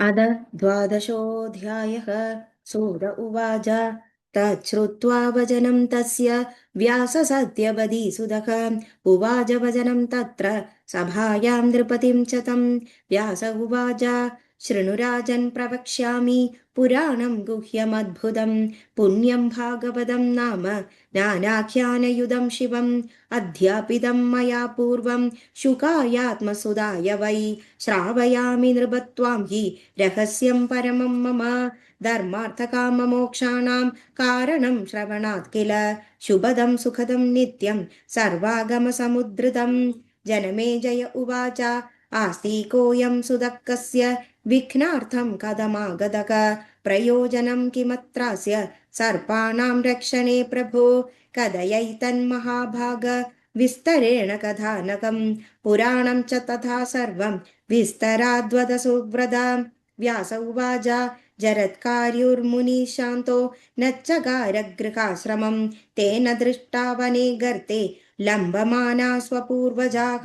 अद द्वादशोऽध्यायः। सूत उवाच तच्छ्रुत्वा वचनं तस्य व्याससत्यवधीसुतः उवाच वचनं तत्र सभायां नृपतिं च तं व्यास उवाच शृणुराजन् प्रवक्ष्यामि पुराणं गुह्यमद्भुतं पुण्यं भागवतं नाम नानाख्यानयुधं शिवम् अध्यापितं मया पूर्वं शुकायात्मसुधाय वै श्रावयामि नृपत्वां हि रहस्यं परमं मम धर्मार्थकाममोक्षाणां कारणं श्रवणात् किल शुभदं सुखदं नित्यं सर्वागमसमुद्धृतं जनमेजय उवाच आस्तिकोऽयं सुदक्कस्य विघ्नार्थं कथमागतक प्रयोजनं किमत्रास्य सर्पाणां रक्षणे प्रभो कथयैतन्महाभाग विस्तरेण कथानकं पुराणं च तथा सर्वं विस्तराद्वद सुव्रता व्यास उवाच जरत्कार्युर्मुनिः शान्तो नच्चगारगृहाश्रमं तेन दृष्टा वने गर्ते लम्बमाना स्वपूर्वजाः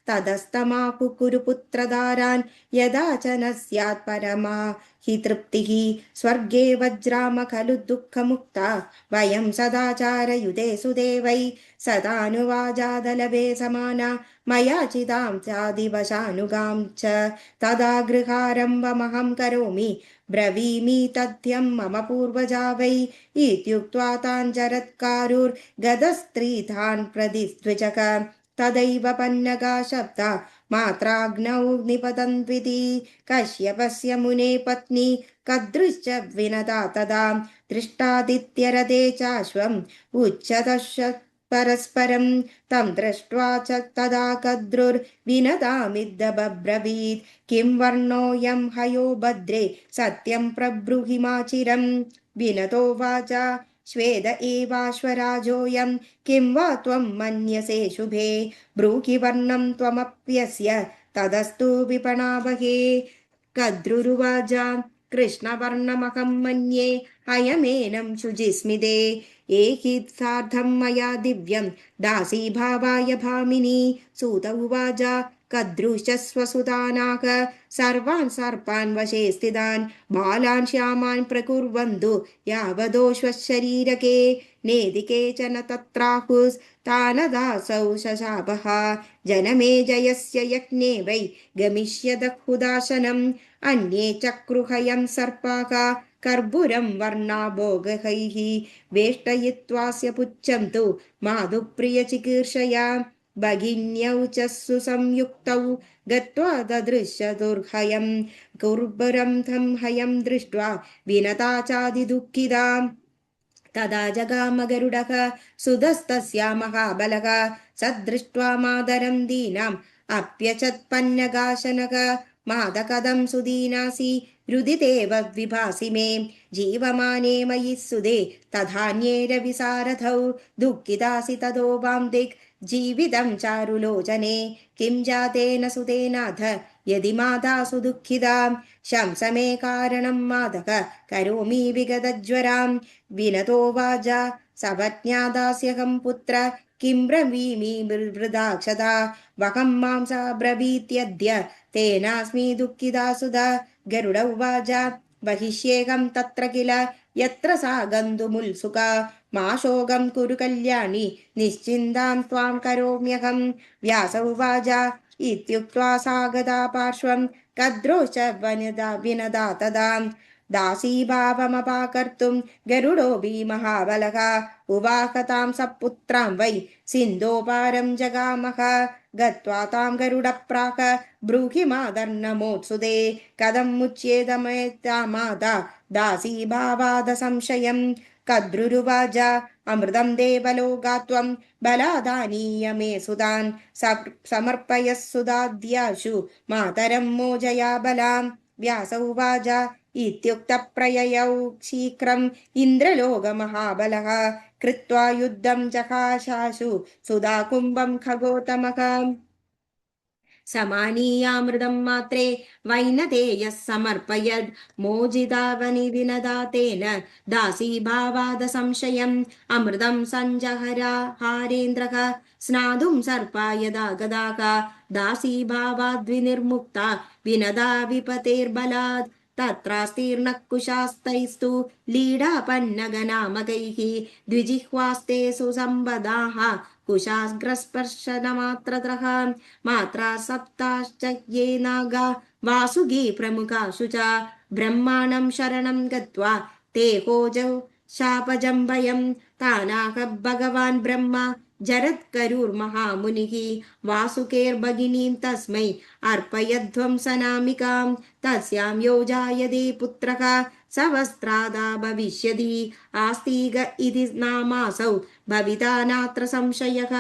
ततस्तमाकुकुरु पुत्रदारान् यदा च न स्यात् परमा हि तृप्तिः स्वर्गे वज्राम खलु दुःखमुक्ता वयं सदाचारयुते सुदेवै सदानुवाजादलभे समाना मया चितां चादिवशानुगां च तदा गृहारम्भमहं करोमि ब्रवीमि तथ्यं मम पूर्वजा वै इत्युक्त्वा तान् जरत्कारुर्गदस्त्रीतान् प्रदिद्विजक तदैव पन्नगा शब्दा मात्राग्नौ निपतन्त्विति कश्यपस्य मुने पत्नी कदृश्च विनदा तदा दृष्टादित्यरथे चाश्वम् उच्चतश्च परस्परं तं दृष्ट्वा च तदा कद्रुर्विनदामिद्दब्रवीत् किं वर्णोऽयं हयो भद्रे सत्यं प्रब्रूहि माचिरं विनतो वाचा श्वेद एवाश्वराजोऽयं किं वा त्वं मन्यसे शुभे ब्रूहि वर्णं त्वमप्यस्य तदस्तु विपणावहे कद्रुरुवाच कृष्णवर्णमहं मन्ये अयमेनं शुचिस्मिते एहि सार्धं मया दिव्यं दासीभावाय भामिनी सूत उवाच कद्रुश्च स्वसुतानाक सर्वान् सर्पान् वशे स्थितान् बालान् श्यामान् प्रकुर्वन्तु यावदोश्वशरीरके नेदि केचन तत्राहुस्तानदासौ शशापः जनमेजयस्य यज्ञे वै गमिष्यदहुदाशनम् अन्ये चक्रुहयं सर्पाः कर्पूरं वर्णाभोगैः वेष्टयित्वास्य पुच्छं तु माधुप्रियचिकीर्षया भगिन्यौ च सुसंयुक्तौ गत्वा ददृश्य दुर्हयं कर्पूरं तं हयं दृष्ट्वा विनता चादिदुःखिता तदा जगामगरुडः सुधस्तस्या महाबलः सदृष्ट्वा मादरं दीनाम् अप्यचत्पन्नगाशनः मादकदं सुदीनासि रुदितेव विभासि मे जीवमाने मयि सुदे तथान्येरविसारथौ दुःखितासि ततो वां दिक् जीवितं चारुलोचने किं जातेन सुतेनाथ यदि माता सुदुःखिता शंसमे कारणं मादक करोमि विगतज्वरां विनतो वाजा सपत्न्यादास्यहं पुत्र किं ब्रवीमि वृदाक्षता वहं मांसा ब्रवीत्यद्य तेनास्मि दुःखिता सुधा गरुड उवाच बहिष्येऽहं तत्र किल यत्र सा गन्तुमुत्सुका मा शोकं कुरु कल्याणि निश्चिन्तां त्वां करोम्यहं व्यास उवाच इत्युक्त्वा सा गदा पार्श्वं कद्रोश्च विनदा तदा दासीभावमपाकर्तुं गरुडोऽपि महाबलः उवाहतां सपुत्रां वै सिन्धोपारं जगामः गत्वा तां गरुडप्राह ब्रूहि मादर्नमोत्सुते कथं मुच्येदमेता माता दासीभावाद संशयं कद्रुरुवाच अमृतं देवलोकात्वं बलादानीय मे सुतान् समर्पयः सुधाद्याशु मातरं मोजया बलां व्यास उवाच इत्युक्तप्रययौ शीघ्रम् इन्द्रलोकमहाबलः कृत्वा युद्धं जहाशाशु सुधाकुम्भं खगोतमः समानीयामृतं मात्रे वैनतेयः समर्पयद् मोजितावनिविनदातेन दासीभावाद संशयम् अमृतं सञ्जहरा हारेन्द्रः स्नातुं सर्पा यदा गदाः दासीभावाद्विनिर्मुक्ता विनदा विपतेर्बलात् तत्रास्तीर्णः कुशास्तैस्तु लीडापन्नगनामकैः द्विजिह्वास्ते सुसम्बदाः कुशाग्रस्पर्शनमात्रतः मात्रा सप्ताश्च ये नागा वासुगी प्रमुखाशु च ब्रह्माणं शरणं गत्वा ते होजौ शापजम्भयं तानाह भगवान् ब्रह्मा जरत्करुर्महामुनिः वासुकेर्भगिनीं तस्मै अर्पयध्वंसनामिकां तस्यां योजायदे पुत्रः सवस्त्रादा भविष्यति आस्तिक इति नामासौ भविता नात्र संशयः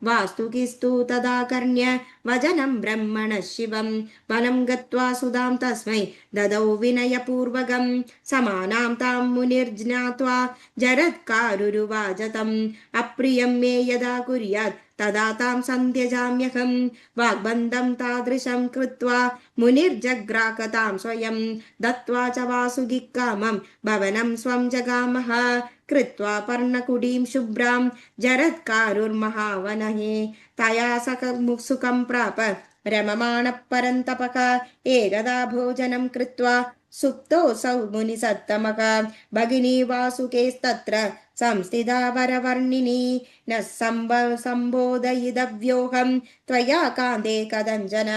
वास्तुकिस्तु तदा कर्ण्य वचनं ब्रह्मणः शिवं वनं गत्वा सुधां तस्मै ददौ विनयपूर्वकं समानां तां मुनिर्ज्ञात्वा जरत्कारुरुवाच तम् अप्रियं मे यदा कुर्यात् तदा तां सन्त्यजाम्यहं वाग्बन्धं तादृशं कृत्वा मुनिर्जग्राकतां स्वयं दत्त्वा च वासुगिः कामं भवनं स्वं जगामः कृत्वा पर्णकुटीं शुभ्रां जरत्कारुर्महावनहे तया सुखं प्राप रममाणः परन्तपः एकदा भोजनं कृत्वा सुप्तोऽसौ मुनिसत्तमः भगिनी वासुकेस्तत्र संस्थिता वरवर्णिनी न सम्बोधयितव्योऽहं त्वया कान्ते कथञ्चन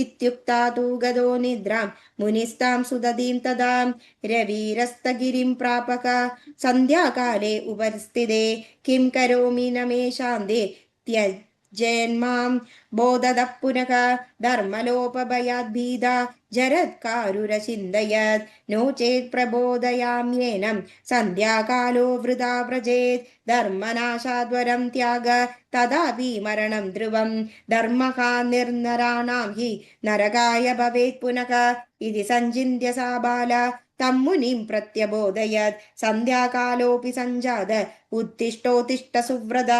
इत्युक्ता तु गदो निद्रां मुनिस्तां सुदतीं तदा रविरस्तगिरिं प्रापक सन्ध्याकाले उपस्थिते किं करोमि न मे शान्ते त्यजेन्मां बोधतः पुनः धर्मलोपभयाद्भीता जरत्कारुरचिन्तयत् नो चेत् प्रबोधयाम्येनं सन्ध्याकालो वृथा व्रजेत् धर्मनाशाद्वरं त्याग तदापि मरणं ध्रुवं धर्मः निर्नराणां हि नरकाय भवेत् पुनः इति सञ्चिन्त्य सा बाला तं मुनिं प्रत्यबोधयत् सन्ध्याकालोऽपि सञ्जात उत्तिष्ठोत्तिष्ठ सुव्रता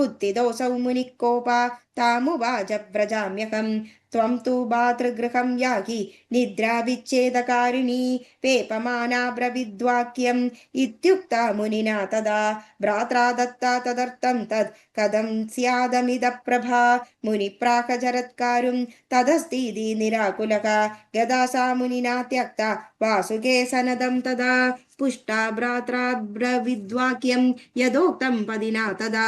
उत्थितोऽसौ मुनिः कोपा तामुवाच व्रजाम्यहं त्वं तु भातृगृहं याहि निद्राविच्छेदकारिणी वेपमाना ब्रवीद्वाक्यम् इत्युक्ता मुनिना तदा भ्रात्रा दत्ता तदर्थं तत् कथं स्यादमिदप्रभा मुनिप्राह जरत्कारुं तदस्तीति निराकुलः गदा सा मुनिना त्यक्ता वासुके सनदं तदा पुष्टा भ्रात्रा ब्रवीद्वाक्यं यदोक्तं पदिना तदा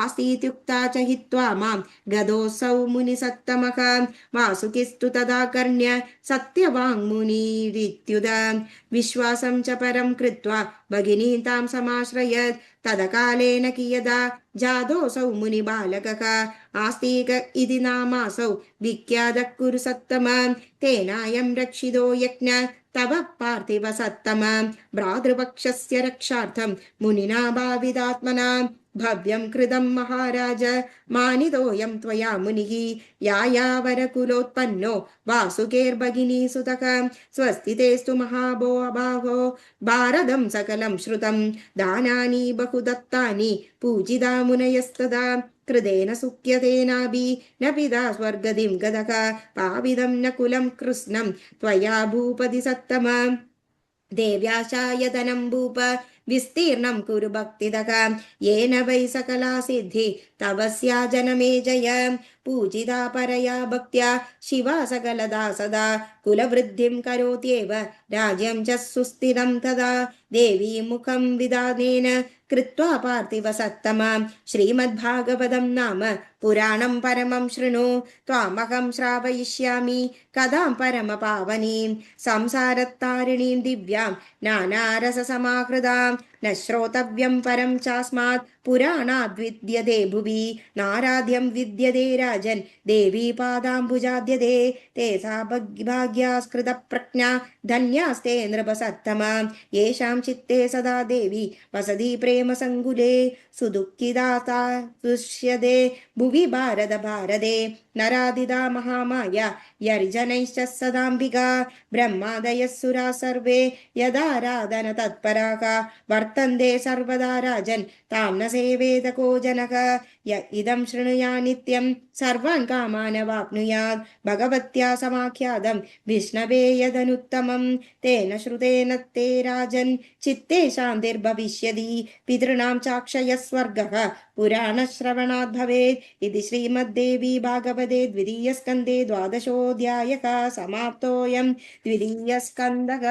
आसीत्युक्ता च हित्वा मां गदोऽसौ मुनिसत्तमः वासुकिस्तु तदा कर्ण्य सत्यवाङ्मुनिरित्युद विश्वासं च परं कृत्वा भगिनीं तां समाश्रयत् तदकालेन कियदा जातोऽसौ मुनिबालकः आस्तिक इति नामासौ विख्यातः कुरु सत्तमा तेनायं रक्षितो यज्ञ तव पार्थिव सत्तमा भ्रातृपक्षस्य रक्षार्थं मुनिना भावितात्मना भव्यं कृतं महाराज मानितोऽयं त्वया मुनिः यायावरकुलोत्पन्नो वासुकेर्भगिनी सुतः स्वस्तितेस्तु महाभो अभावो भारतं सकलं श्रुतं दानानि बहुदत्तानि पूजिता मुनयस्तदा कृतेन सुख्यतेनापि न पिता स्वर्गतिं गतः पाविदं न कुलं कृत्स्नं त्वया भूपति सत्तमा देव्याशायतनं भूप विस्तीर्णं कुरु भक्तिदः येन वै सकला सिद्धि तव स्या जनमे जय पूजिता परया भक्त्या शिवा सकलदा सदा कुलवृद्धिं करोत्येव राज्यं च सुस्थिरं तदा देवी मुखं विदानेन कृत्वा पार्थिव सत्तमा श्रीमद्भागवतं नाम पुराणं परमं शृणु त्वामहं श्रावयिष्यामि कदां परमपावनीं संसारतारिणीं दिव्यां नानारससमाहृदां न श्रोतव्यं परं चास्मात् पुराणाद्विद्यते भुवि नाराध्यं विद्यते राजन् देवी पादाम्बुजाद्यते ते सा भाग्यास्कृतप्रज्ञा धन्यास्ते नृपसत्तमा येषां चित्ते सदा देवी वसति प्रेमसङ्कुले सुदुःखिदाता तुष्यते भुवि भारत भारते नरादिता महामाया यर्जनैश्च सदाम्बिका ब्रह्मादयः सुरा सर्वे यदाराधन तत्पराः वर्तन्ते सर्वदा राजन् तां न सेवेत को जनः य इदं शृणुया नित्यं सर्वान् कामानवाप्नुयात् भगवत्या समाख्यातं विष्णवे यदनुत्तमं तेन श्रुतेन ते राजन् चित्ते शान्तिर्भविष्यति पितॄणां चाक्षयः स्वर्गः पुराणश्रवणात् भवेत् इति श्रीमद्देवी भागवते द्वितीयस्कन्धे द्वादशोऽध्यायः समाप्तोऽयं द्वितीयस्कन्धः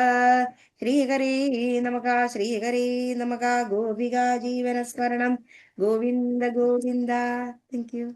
श्रीहरे नमः श्रीहरे नमः गोपिका जीवनस्मरणं गोविन्द गोविन्द थैंक यू